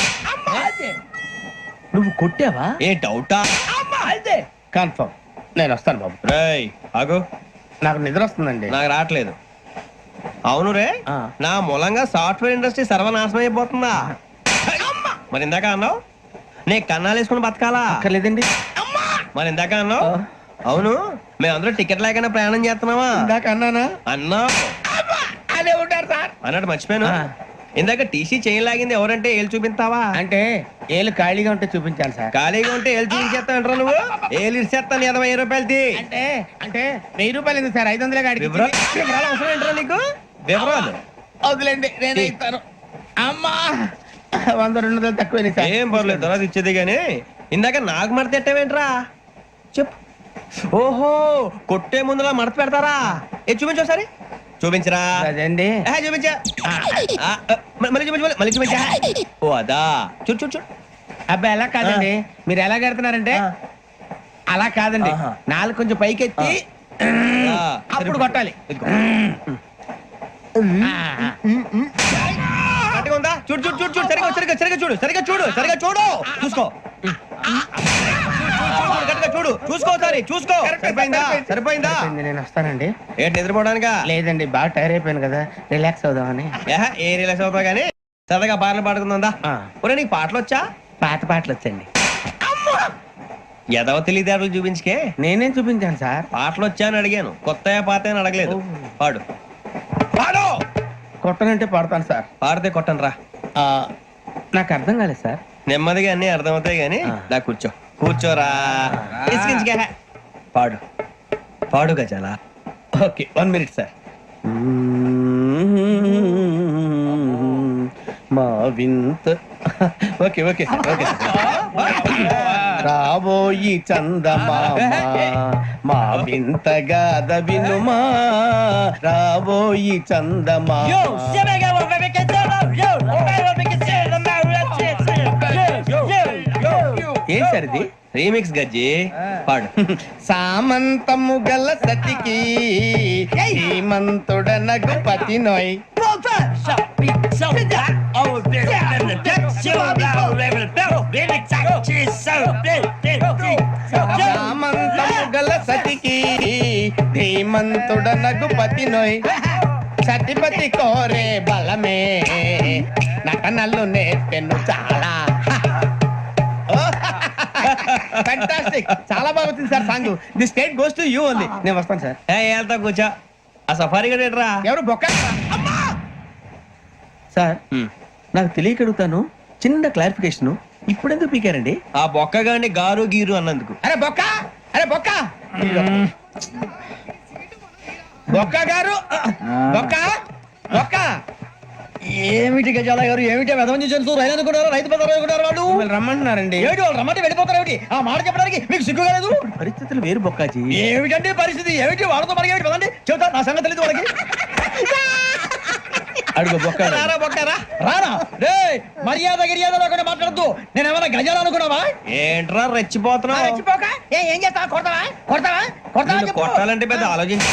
నువ్వు కొట్టావా? ఏ డౌటా? కన్ఫర్మ్. నేను వస్తాను బాబు. రేయ్ ఆగు. నాకు నిద్ర వస్తుందండి. నాకు రావట్లేదు. అవును రే, నా మూలంగా సాఫ్ట్వేర్ ఇండస్ట్రీ సర్వనాశనం అయిపోతుందా? మరి ఇందాక అన్నావు నే కన్నాలు వేసుకుని బతకాలా? అక్కర్లేదండి. మరి ఇందాక అన్నావు అవును మేమందరూ టికెట్ లేకనే ప్రయాణం చేస్తున్నావా? ఇందాక అన్నానా? అన్నావు. అదే ఉంటారు సార్. అన్నట్టు మర్చిపోయాను. ఇందాక టీసీ చేయి లాగింది ఎవరంటే ఏళ్ళు చూపిస్తావా? అంటే ఏళ్ళు ఖాళీగా ఉంటే చూపించాలి సార్. ఖాళీగా ఉంటే ఏళ్ళు చూపించేస్తానంటారా నువ్వు? ఏళ్ళు ఇచ్చేస్తాను 20 రూపాయలది. అంటే అంటే 1000 రూపాయలు ఎందుకు సార్? 500 గాడికి వివరాలు అవసరం ఏంటరా నీకు? వివరాలు వదిలేండి, నేనే ఇస్తాను. అమ్మా 100 200 తక్కువ సార్. ఏం పర్లేదు తర్వాత ఇచ్చేది గానీ ఇందాక నాకు మడత ఎట్టవేంట్రా చెప్పు. ఓహో కొట్టే ముందులా మడత పెడతారా? ఏ చూపించు ఒకసారి. చూపించరా? అదండి. చూపించా. మళ్ళీ చూపించు, మళ్ళీ చూపించా. ఓ అదా. చూడు చూడు చూడు. అబ్బాయి ఎలా కాదండి, మీరు ఎలా కడుతున్నారంటే అలా కాదండి. నాలుగు కొంచెం పైకెత్తి అప్పుడు కొట్టాలి. కరెక్ట్గా ఉందా? చూడు చూడు చూడు చూడు. సరిగా సరిగా సరిగా చూడు, సరిగా చూడు, సరిగా చూడు. చూసుకో. చూడు చూసుకోసారి చూసుకో. సరిపోయిందా నేను వస్తానండి. ఏంటి నిద్రపోవడానికా? లేదండి, బాగా టైర్ అయిపోయాను కదా, రిలాక్స్ అవుదామని. ఏ రిలాక్స్ అవుతావు కానీ సరదాగా పాటలు పాడుకుందా? ఒరే నీకు పాటలు వచ్చా? పాత పాటలు వచ్చండి. ఎదవ తెలివితేటలు చూపించుకే. నేనేం చూపించాను సార్? పాటలు వచ్చా అని అడిగాను, కొత్త పాత అని అడగలేదు. పాడు పాడు. కొట్టనంటే పాడతాను సార్. పాడితే కొట్టను రా. నాకు అర్థం కాలేదు సార్. నెమ్మదిగా అన్ని అర్థమవుతాయి గానీ దా కూర్చోరా. ఇసికించుకే. పాడు పాడు గజాల. Okay, 1 minute sir. మా వింత ఓకే ఓకే ఓకే రాబోయి చందమామ మా వింతగా వినుమా, రాబోయి చందమామ. ఏం సార్ ఇది? రీమిక్స్ గజ్జి. పాడు. సామంతము గల సతికి హేమంతుడ నగుపతి నోయ్. సామంతము గల సతికి ధీమంతుడ నగుపతి నోయ్. సతిపతి కోరే బలమే నటనలు నేర్పెను చాలా. ఫ్యాంటాస్టిక్, చాలా బాగా వచ్చింది sir song. The state goes to you only. నేను వస్తాను సార్. వెళ్తా కూర్చో. ఆ సఫారీ గడు ఎట్రా? ఎవరు బొక్క సార్? నాకు తెలియక అడుగుతాను, చిన్న క్లారిఫికేషన్. ఇప్పుడెందుకు పీకారండి? ఆ బొక్కగాని గారు గీరు అన్నందుకు. అరే బొక్క, అరే బొక్క, బొక్క గారు, బొక్క బొక్క. ఏమిటి గజాల గారు, ఏమిటి వెదవని చూసారు? రైలు అనుకున్నారు, రైతు బజార్ అనుకున్నారు. వాళ్ళు మిమ్మల్ని రమ్మంటున్నారండి. ఏమిటి వాళ్ళు రమ్మంటే వెళ్ళిపోతారు? ఏమిటి ఆ మాట చెప్పడానికి మీకు సిగ్గు కాలేదు? పరిస్థితులు వేరు బొక్కాజీ. ఏమిటంటే పరిస్థితి? ఏమిటి వాళ్ళతో మనకి ఏమిటి పదండి చెబుతా, నా సంగతి తెలియదు వాళ్ళకి. అడుగు బొక్క. రారా బొక్కరా. రానా రే, మర్యాద గిర్యాద లేకుండా మాట్లాడద్దు. నేను ఏమైనా గజాలు అనుకున్నావా? ఏంట్రా రెచ్చిపోతున్నావు? ఏం చేస్తావా? కొడతావా కొడతావా కొడతావా నిన్ను కొట్టాలంటే పెద్ద ఆలోచించా.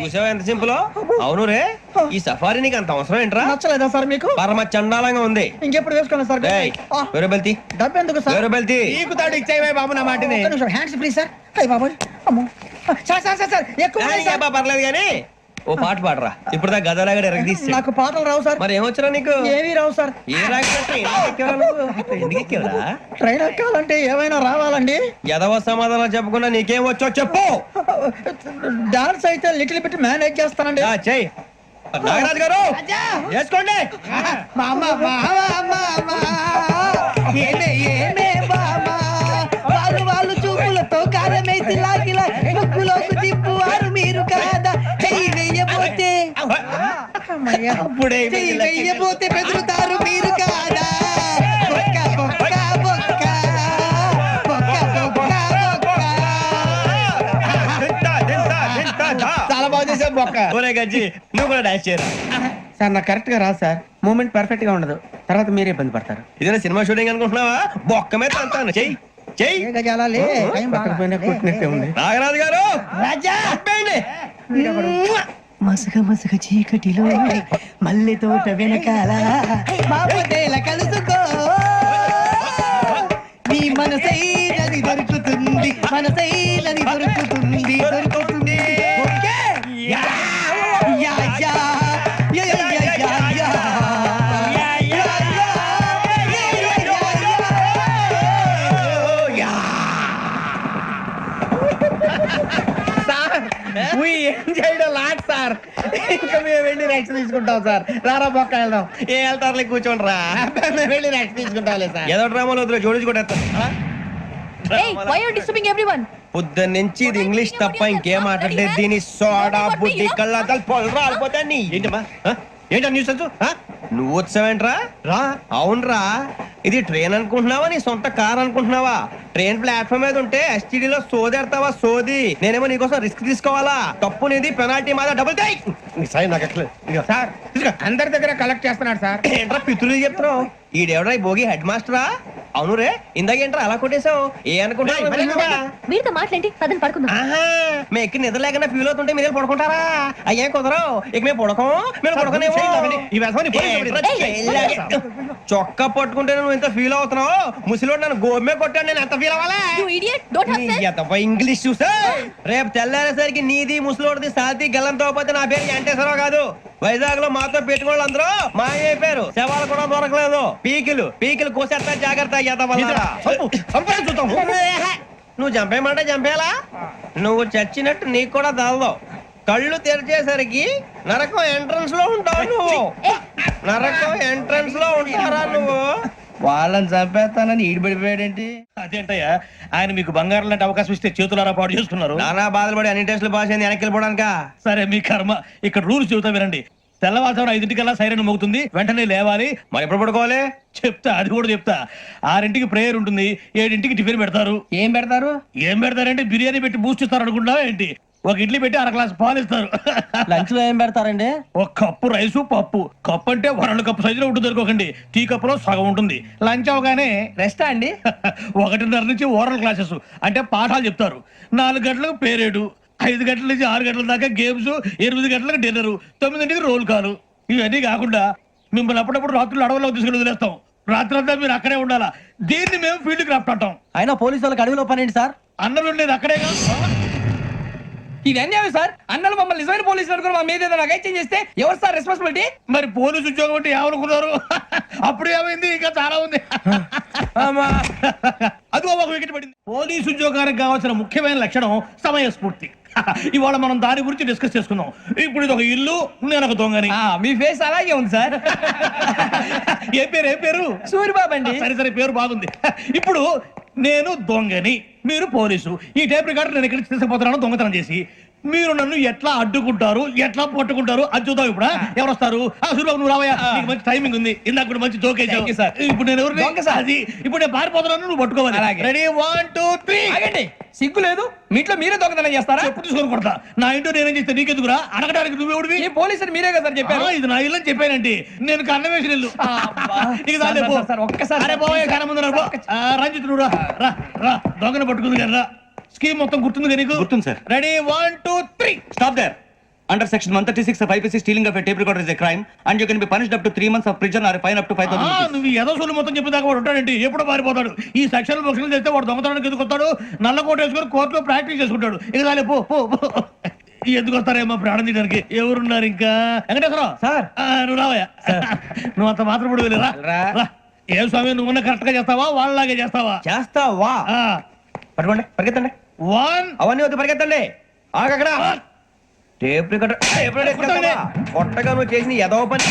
చూసావా ఎంత సింపుల్? అవును రే, ఈ సఫారీ నీకు అంత అవసరం ఏంట్రా? నచ్చలేదా సార్ మీకు? పరమ చండాలంగా ఉంది. ఇంకెప్పుడు వేసుకోండి సార్. వేరే బెల్తి, డబ్బు ఎందుకు సార్? వేరే బెల్తి. నీకు తాడు ఇచ్చాయి బాబు నా మాటని. Hands free sir. అయ్యి బాబోయ్, అమ్మో సార్ సార్ సార్ సార్ ఎక్కువ ఉన్నాయి సార్. పర్లేదు కానీ ఓ పాట పాడరా. ఇప్పుడు దా గదలాగడ ఎరగదీసి. నాకు పాటలు రావు సార్. మరి ఏమొచ్చరా నీకు? ఏమీ రావు సార్. ఏ రాకపోతే ఎందుకు ఎక్కేవరా? ట్రైన్ ఎక్కాలంటే ఏమైనా రావాలండి. ఎదవ సమాధానం చెప్పకుండా నీకేం వచ్చో చెప్పు. డాన్స్ అయితే లిటిల్ బిట్ మేనేజ్ చేస్తానండి. చెయ్యి నాగరాజు గారు, వేసుకోండి. వాళ్ళు చూపులతో కారమేసి లాగిలా ముగ్గులోకి తిప్పువారు మీరు కాదా? చెయ్యి వెయ్యబోతే చెయ్యి వెయ్యబోతే బెదురుతారు మీరు కాదా? బొక్క బొక్క బొక్క బొక్క బొక్క బొక్క. చాలా బాగా చేసావు బొక్క. ఒరే గజ్జి, నువ్వు కూడా డాన్స్ చేయరా. సార్ నాకు కరెక్ట్ గా రాదు సార్. మూమెంట్ పర్ఫెక్ట్ గా ఉండదు, తర్వాత మీరే ఇబ్బంది పడతారు. ఇదేనా సినిమా షూటింగ్ అనుకుంటున్నావా? బొక్క మీద అంతాను. చెయ్యి చెయ్యి. గజాలే పక్కన పోయినా కొట్టినట్టే ఉంది. నాగరాజు గారు, రాజా చెప్పండి. మసగ మసగ చీకటిలో మల్లె తోట వెనకాల బాబుదేల కలుసుకో, నీ మనసైనది దొరుకుతుంది, మనసైనది దొరుకుతుంది, దొరుకుతుంది. Okay? Yeah yeah yeah yeah yeah yeah yeah yeah. Sir ఇంకా మేము వెళ్ళి రెక్స్ తీసుకుంటాం సార్. రారా బొక్క వెళ్దాం. ఏ వెళ్తారులే, కూర్చోండి రా. మేము వెళ్ళి రెక్స్ తీసుకుంటాం సార్. ఏదో డ్రామాలో వద్దు, జోడించుకుంటా. Hey, why are you disturbing everyone? పొద్దున్న నుంచి ఇది ఇంగ్లీష్ తప్ప ఇంకేం మాట్లాడలేదు. దీని సోడా బుద్ధి కళ్ళ పొలు రాలిపోతా. నీ ఏంటమ్మా ఏంటా న్యూస్? నువ్వు వచ్చావేంట్రా? రా. అవునరా, ఇది ట్రైన్ అనుకుంటున్నావా నీ సొంత కార్ అనుకుంటున్నావా? ట్రైన్ ప్లాట్ఫామ్ మీద ఉంటే STD లో సోదేడతావా? సోది. నేనేమో నీకోసం రిస్క్ తీసుకోవాలా? తప్పు నీది, పెనాల్టీ మాదా, డబుల్ టై. నాకు ఎక్కలేదు సార్. అందరి దగ్గర కలెక్ట్ చేస్తున్నాడు సార్. ఏంట్రా పితులు చెప్తున్నావు? ఈడెవడ్రా ఈ భోగి హెడ్ మాస్టరా? అవును రే ఇందాక ఏంట్రా అలా కొట్టేశావు ఏ అనుకుంటా వీరితో మాట్లాడి పదని పడుకుందాం. ఆహా మేము ఎక్కి నిద్ర లేకుండా ఫీల్ అవుతుంటే మీరు పడుకుంటారా? అయ్యే కుదరవు ఇక మేము పడకం మీరు పడకనేమో. చొక్కా పట్టుకుంటే నువ్వు ఎంత ఫీల్ అవుతున్నావు? ముసలివాడు నన్ను గోమే కొట్టాడు, నేను ఎంత ఫీల్ అవ్వాలా? You idiot, don't have sense. English చూసా రేపు తెల్లారేసరికి నీది ముసలోడిది సాతి గల్లంతో పోతే నా పేరు వెంకటేశ్వరరావు కాదు. వైజాగ్ లో మాతో పెట్టుకోళ్ళు అందరూ మాయైపోయారు, శవాలు కూడా దొరకలేదు. పీకిలు కోసేస్తా జాగ్రత్త. నువ్వు చంపేయమంటే చంపేలా? నువ్వు చచ్చినట్టు నీకు కూడా తగదు. కళ్ళు తెరిచేసరికి నరకం ఎంట్రన్స్ లో ఉంటావు నువ్వు. నరకం ఎంట్రన్స్ లో ఉంటారా నువ్వు? వాళ్ళని చంపేస్తానని ఈడిపడిపోయాడేంటి? అదేంటయ్యా ఆయన మీకు బంగారం లాంటి అవకాశం ఇస్తే చేతులారా పాటు చేసుకున్నారు. నానా బాధలు పడి అన్ని టెస్టులు పాస్ అయింది, వెనక్కి వెళ్ళిపోవడానికా? సరే మీ కర్మ. ఇక్కడ రూల్స్ చెబుతా వినండి. తెల్లవారుజామున 5 సైరన్ మోగుతుంది, వెంటనే లేవాలి. మరి ఎప్పుడు పడుకోవాలి? చెప్తా, అది కూడా చెప్తా. 6 ప్రేయర్ ఉంటుంది, 7 టిఫిన్ పెడతారు. ఏం పెడతారు? ఏం పెడతారంటే బిర్యానీ పెట్టి బూస్ట్ ఇస్తారు అనుకుంటావా ఏంటి? ఒక ఇడ్లీ పెట్టి 1 గ్లాస్ పాలు ఇస్తారు. లంచ్ లో ఏం పెడతారండి? ఒక కప్పు రైసు పప్పు. కప్పు అంటే 2 కప్పు సైజులో ఉంటుంది అనుకోకండి, టీ కప్పులో సగం ఉంటుంది. లంచ్ అవగానే రెస్టా అండి? 1:30 నుంచి ఓరల్ క్లాసెస్ అంటే పాఠాలు చెప్తారు. 4 గంటలకు పేరేడు, 5 గంటల నుంచి 6 గంటల దాకా గేమ్స్, 8 గంటలకు డిన్నర్, 9 రోల్ కాలు. ఇవన్నీ కాకుండా మిమ్మల్ని అప్పుడప్పుడు రాత్రులు అడవుల్లో తీసుకుని వదిలేస్తాం. రాత్రి అంతా మీరు అక్కడే ఉండాలా. దీన్ని మేము ఫీల్డ్ క్రాఫ్ట్ అంటాం. అయినా పోలీసు వాళ్ళకి అడవిలో పని ఏంటి సార్? అన్నం ఉండేది అక్కడేగా. ఇది అన్యాయం సార్. అన్నలు మమ్మల్ని నిజమైన పోలీసులు అనుకుని మా మీద ఏదైనా అగైత్యం చేస్తే ఎవరు సార్ రెస్పాన్సిబిలిటీ? మరి పోలీసు ఉద్యోగం అంటే ఏమనుకున్నారు? అప్పుడు ఏమైంది, ఇంకా చాలా ఉంది. అదిగో ఒక వికెట్ పడింది. పోలీసు ఉద్యోగానికి కావాల్సిన ముఖ్యమైన లక్షణం సమయస్ఫూర్తి. ఇవాళ మనం దాని గురించి డిస్కస్ చేసుకుందాం. ఇప్పుడు ఇది ఒక ఇల్లు, నేను ఒక దొంగని. మీ ఫేస్ అలాగే ఉంది సార్. ఏ పేరు? సూరిబాబు అండి. సరే పేరు బాగుంది. ఇప్పుడు నేను దొంగని, మీరు పోలీసు. ఈ టైప్ రికార్డు నేను ఎక్కడికి తీసుకుపోతున్నాను దొంగతనం చేసి. మీరు నన్ను ఎట్లా అడ్డుకుంటారు, ఎట్లా పట్టుకుంటారు అది చూద్దాం. ఇప్పుడు ఎవరు వస్తారు? సూరిబాబు నువ్వు రావయ్యా, నీకు మంచి టైమింగ్ ఉంది. ఇందాక కూడా మంచి జోక్ వేసావు సార్. ఇప్పుడు నేను ఎవరు? అది ఇప్పుడు నేను పారిపోతున్నాను, నువ్వు పట్టుకోవాలి. రెడీ 1 2 3. సిగ్గు లేదు, మీ ఇంట్లో మీరే దొంగతనం చేస్తారా? ఎప్పుడు తీసుకొని కొడతా. నా ఇంట్లో నేనేం చేస్తే నీకెందుకురా? అడగడానికి నువ్వెవడివి? ఈ పోలీసులు మీరే కదా సార్ చెప్పారు. ఇది నా ఇల్లు అని చెప్పానండి. నేను కన్నం వేసిన ఇల్లు. ఒక్కసారి రంజిత్ నువ్వు రా దొంగను పట్టుకుంది కదా. రా స్కీమ్ మొత్తం గుర్తుంది కదా నీకు? గుర్తుంది sir. Ready 1 2 3. Stop there. Under section 136 of IPC, stealing of a tape recorder is a crime and you can be punished up to 3 months of prison or a fine up to 5,000 rupees. నువ్వు ఏదో సోలు మొత్తం చెప్పేదాకా వాడు ఉంటాడండి. ఎప్పుడు పారిపోతాడు? ఈ సెక్షన్ బుక్స్లు చేస్తే వాడు దొంగతనానికి ఎందుకు వస్తాడు? నల్ల కోట వేసుకొని కోర్టులో ప్రాక్టీస్ చేసుకుంటాడు. ఇక చాలే పో. ఎందుకు వస్తారేమో ప్రాణం తీయడానికి. ఎవరున్నారు ఇంకా? వెంకటేశ్వరరావు సార్, నువ్వు రావయ్యా. నువ్వు అంత మాత్రం ఇప్పుడు వెళ్ళి రా. ఏ స్వామి, నువ్వు కరెక్ట్ గా చేస్తావా వాళ్ళలాగే చేస్తావా? చేస్తావా? పట్టుకోండి, పరిగెత్తండి. 1 అవన్నీ వద్దు, పరిగెత్తండి. ఆగక్కడ టేప్ రికార్డర్ కొట్టగా నువ్వు చేసిన ఏదో పని.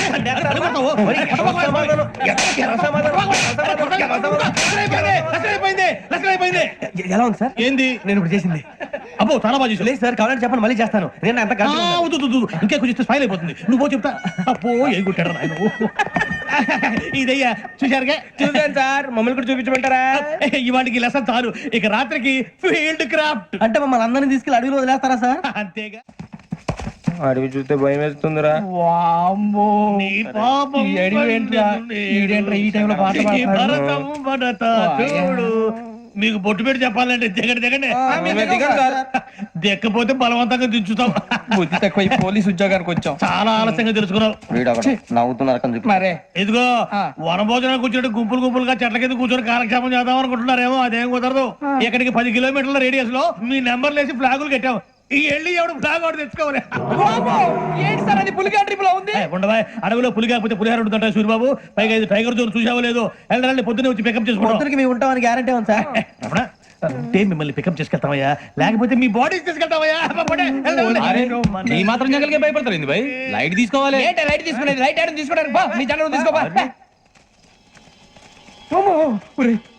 ఎలా ఉంది సార్? ఏంది నేను ఇప్పుడు చేసింది? అబ్బో చాలా బాగా చేసావు. లేదు సార్, కావాలంటే చెప్పండి, మళ్ళీ చేస్తాను. నేను అంత ఇంకే కొంచెం స్మైల్ అయిపోతుంది. నువ్వు చెప్తా. అబ్బో ఏం కొట్టాడు ఆయన. ఇదయ్యా చూశారుగా? చూసాను సార్, మమ్మల్ని కూడా చూపించమంటారా? ఇవాటికి లెసన్ చాలు. ఇక రాత్రికి ఫీల్డ్ క్రాఫ్ట్. అంటే మమ్మల్ని అందరినీ తీసుకెళ్ళి అడవిలో వదిలేస్తారా సార్? అంతేగా. అడవి చూస్తే భయం వేస్తుందిరా. నీ పాపం ఈ అడవి ఏంట్రా? ఈడేంట్రా ఈ టైంలో పాట పాడతాడు? భరతము భరత చూడు. మీకు బొట్టు పెట్టి చెప్పాలంటే దిగండి. దిక్కపోతే బలవంతంగా దించుతాం. బుద్ధి తక్కువ, ఈ పోలీస్ ఉద్యోగానికి వచ్చాం. చాలా ఆలస్యంగా తెలుసుకున్నావు. నవ్వుతున్నారు. మరే ఇదిగో వనభోజనం కూర్చొని గుంపులుగా చెట్ల కింద కూర్చొని కాలక్షేపం చేద్దాం అనుకుంటున్నారేమో. అదేం కుదరదు. ఇక్కడికి 10 కిలోమీటర్ల రేడియస్ లో మీ నెంబర్లు వేసి ఫ్లాగులు కట్టాం. ఈ వెళ్ళి ఎవడు ఫ్లాగ్ ఒకటి తెచ్చుకోవాలి. ఏంటి సార్ అది? పులిగా ట్రిప్ లో ఉంది. ఉండవా, అడవిలో పులి కాకపోతే పులిహార ఉంటుంటా సూరిబాబు. పైగా ఇది టైగర్ జోన్ చూసావో లేదో. వెళ్ళాలి, పొద్దున్నే వచ్చి పికప్ చేసుకుంటాం. మేము ఉంటామని గ్యారంటీ ఉంది సార్. అంటే మిమ్మల్ని పికప్ చేసుకెళ్తామయ్యా, లేకపోతే మీ బాడీ తీసుకెళ్తామయ్యా. ఈ మాత్రం జంగల్కే భయపడతారు భయ్. లైట్ తీసుకోవాలి. ఏంటి లైట్ తీసుకునేది? లైట్ ఆడని తీసుకోవడానికి మీ జనం తీసుకోవా.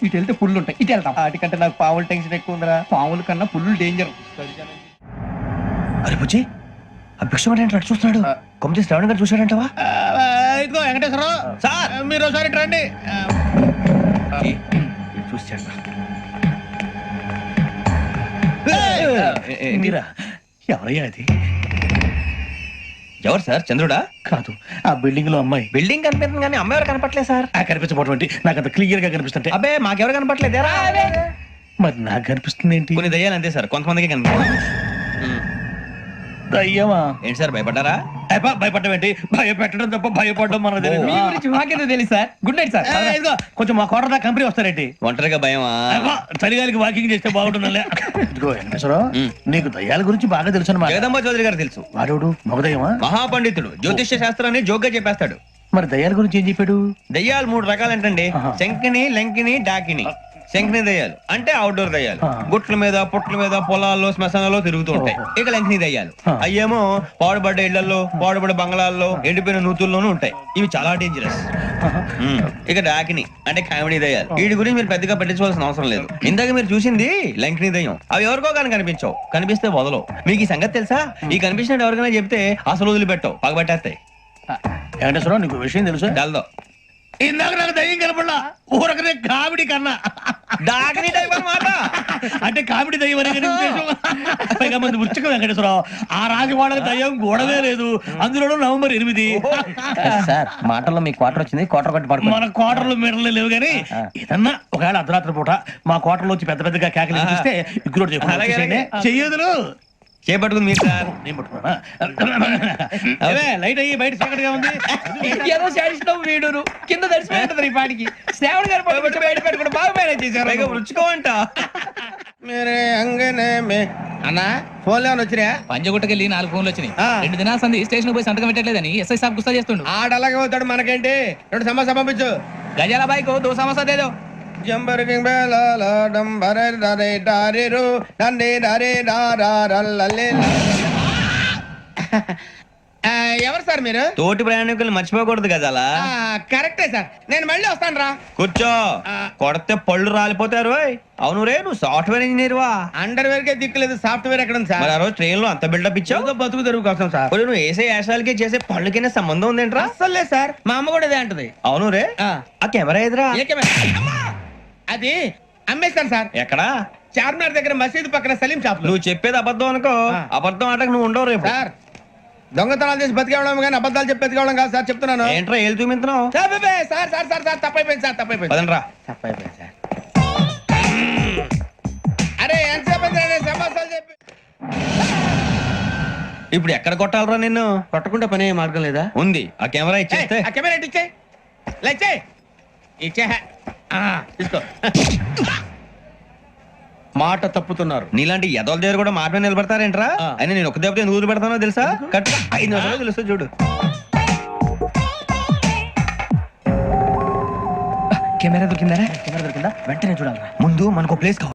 ఇటు వెళ్తే పుల్లు ఉంటాయి, ఇటు వెళ్తాం. వాటికంటే నాకు పాముల టెన్షన్ ఎక్కువ ఉందిరా. పాముల కన్నా పుల్లు డేంజర్. అరే బుజ్జి, ఆ భిక్షం అంటే చూస్తున్నాడు. కొమ్మ శ్రావణ్ గారు చూశాడంటవా? ఇదిగో వెంకటేశ్వరరావు సార్, మీరు ఒకసారి రండి. చూశాడు. మీరా? ఎవరయ్యా అది? ఎవరు సార్ చంద్రుడా? కాదు, ఆ బిల్డింగ్ లో అమ్మాయి. బిల్డింగ్ కనిపిస్తుంది కానీ అమ్మ ఎవరు కనపట్లేదు సార్. ఆ కనిపించబోవడం ఏంటి? నాకు అంత క్లియర్ గా కనిపిస్తుంటే. అబ్బే మాకెవరు కనపట్లేదు. మరి నాకు కనిపిస్తుంది ఏంటి? కొన్ని దయ్యాలు అంతే సార్, కొంతమందికి కనిపిస్తుంది. అయ్యమా ఏంటి సార్ భయపడ్డారా? భయపడడం ఏంటి? భయపెట్టడం తప్ప భయపడడం మనకు తెలియదు. మీ గురించి మాకేదో తెలుసు సార్. Good night sir. ఇదిగో, కొంచెం మా కోట దాకా కంపెనీ వస్తారేంటి? ఒంటరిగా భయమా? చలిగాలికి వాకింగ్ చేస్తే బాగుంటుందిలే. ఇదిగో వెంకటేశ్వరరావు, నీకు దయ్యాల గురించి బాగా తెలుసు అన్నమాట. జగదంబ చౌదరి గారు తెలుసు. వాడోడు మగదయ్యమా? మహాపండితుడు, జ్యోతిష్య శాస్త్రాన్ని జోగ్గా చెప్పేస్తాడు. మరి దయ్యాల గురించి ఏం చెప్పాడు? దయ్యాలు 3 రకాలంటండి. ఆహా. శంకిని, లంకిని, డాకిని. శంకిని దయ్యాలు అంటే అవుట్డోర్ దయ్యాలు, గుట్ల మీద పుట్ల మీద పొలాల్లో శ్మశానాల్లో తిరుగుతూ ఉంటాయి. ఇక లంకిని దయ్యాలు అయ్యేమో పాడుబడ్డ ఇళ్లలో, పాడుబడ్డ బంగ్లాల్లో, ఎండిపోయిన నూతుల్లోనూ ఉంటాయి. ఇవి చాలా డేంజరస్. ఇక డాకిని అంటే కామెడీ దయ్యాలు. వీటి గురించి మీరు పెద్దగా పట్టించుకోవాల్సిన అవసరం లేదు. ఇందాక మీరు చూసింది లంకిని దయ్యం. అవి ఎవరికో కానీ కనిపించవు, కనిపిస్తే వదలవు. మీకు ఈ సంగతి తెలుసా? ఈ కనిపించినట్టు ఎవరికైనా చెప్తే అసలు వదిలిపెట్టవు, పగబట్టేస్తాయి. వెంకటేశ్వరరావు, నీకు విషయం తెలుసు? డల్దో ఇందాక నాకు దయ్యం కనపడలా, ఊరకనే కామెడీ కన్నా. డాకిని టైప్ అన్నమాట. అంటే కామెడీ దయ్యం అనే కదా ఉద్దేశం. పైగా మంది ఉచ్చక వెంకటేశ్వరరావు, ఆ రాజు వాళ్ళకి దయ్యం గొడవే లేదు. అందులోనూ నవంబర్ 8. సార్ మాటల్లో మీ క్వార్టర్ వచ్చింది, క్వార్టర్ కొట్టి పడుకో. మన క్వార్టర్లు మీటర్లు లేవు కానీ ఏదన్నా ఒకవేళ అర్ధరాత్రి పూట మా క్వార్టర్లో వచ్చి పెద్ద పెద్దగా కేకలు చూస్తే ఇగ్గురు చెయ్యదులు చేపట్టుకుంది మీరు సార్. నేను పట్టుకున్నా. లైట్ అయ్యి బయట చీకటిగా ఉంది. ఏదో శాడిస్తావు వీడును కింద దర్శనం ఈ పాటికి శ్రావణ్ గారు పట్టుకొచ్చి బయట పెట్టుకుంటే బాగా మేనేజ్ చేశారు. పైగా రుచుకోవంట. అన్నా ఫోన్లో వచ్చినా పంజగుట్టకెళ్ళి 4 ఫోన్లు వచ్చినాయి. 2 దినాల సంది స్టేషన్ పోయి సంతకం పెట్టలేదని ఎస్ఐ సాబ్ గుస్తా చేస్తుండు. ఆడలాగే పోతాడు, మనకేంటి? 2 సమస్య పంపించు. గజాల బైక్ 2 సమస్య దేదో. జంబరకింగ్ బేలాల డంబరే డరే డారిరు డండే డరే డారారల్లలే. ఎవరు సార్ మీరు? తోటి ప్రయాణికులు మర్చిపోకూడదు గజాలా. కరెక్టే సార్, నేను మళ్ళీ వస్తాను రా. కూర్చో, కొడితే పళ్ళు రాలిపోతారు. అవును రే, నువ్వు సాఫ్ట్వేర్ ఇంజనీర్ వా? అండర్వేర్ కే దిక్కులేదు, సాఫ్ట్వేర్ ఎక్కడ ఉంది సార్? మరి ఆ రోజు ట్రైన్ లో అంత బిల్డప్ ఇచ్చావు. బతుకు తెరువు కోసం సార్. నువ్వు వేసే యాశాలకి చేసే పళ్ళకైనా సంబంధం ఉందేంట్రా? అస్సలు లేదు సార్, మా అమ్మ కూడా ఇదే అంటది. అవును రే, ఆ కెమెరా ఎదురా? ఏ కెమెరా? అమ్మా! అది అమ్మేస్తాను సార్. ఎక్కడా? చార్మినార్ దగ్గర మసీదు పక్కన సలీం షాప్. నువ్వు చెప్పేది అబద్ధం అనుకో. అబద్ధం ఆటకు నువ్వు ఉండవు రేపు. సార్ దొంగతనాలు చేసి బతికేవడం కానీ అబద్ధాలు చెప్పి బతికేవడం కాదు సార్, చెప్తున్నాను. ఏంట్రా ఏళ్ళు చూపించినావు? Sir sir sir sir sir తప్పైపోయింది సార్, తప్పైపోయింది. పదండ్రా. తప్పైపోయింది సార్. అరే ఎంతసేపు సమాసాలు చెప్పి ఇప్పుడు ఎక్కడ కొట్టాలరా నిన్ను? కొట్టకుండా పనే మార్గం లేదా? ఉంది, ఆ కెమెరా ఇచ్చేస్తే. ఆ కెమెరా ఇచ్చే లేచే ఇచ్చే తీసుకో. మాట తప్పుతున్నారు. నీలాంటి ఎదల దగ్గర కూడా మాట మీద నిలబడతారేంట్రా? అయినా నేను ఒక దెబ్బతో ఎందుకు పెడతానో తెలుసా? కరెక్ట్ 5 నిమిషాలు తెలుసు చూడు. కెమెరా దొరికిందా? కెమెరా దొరికిందా? వెంటనే చూడాలి. ముందు మనకు ప్లేస్ కావాలి.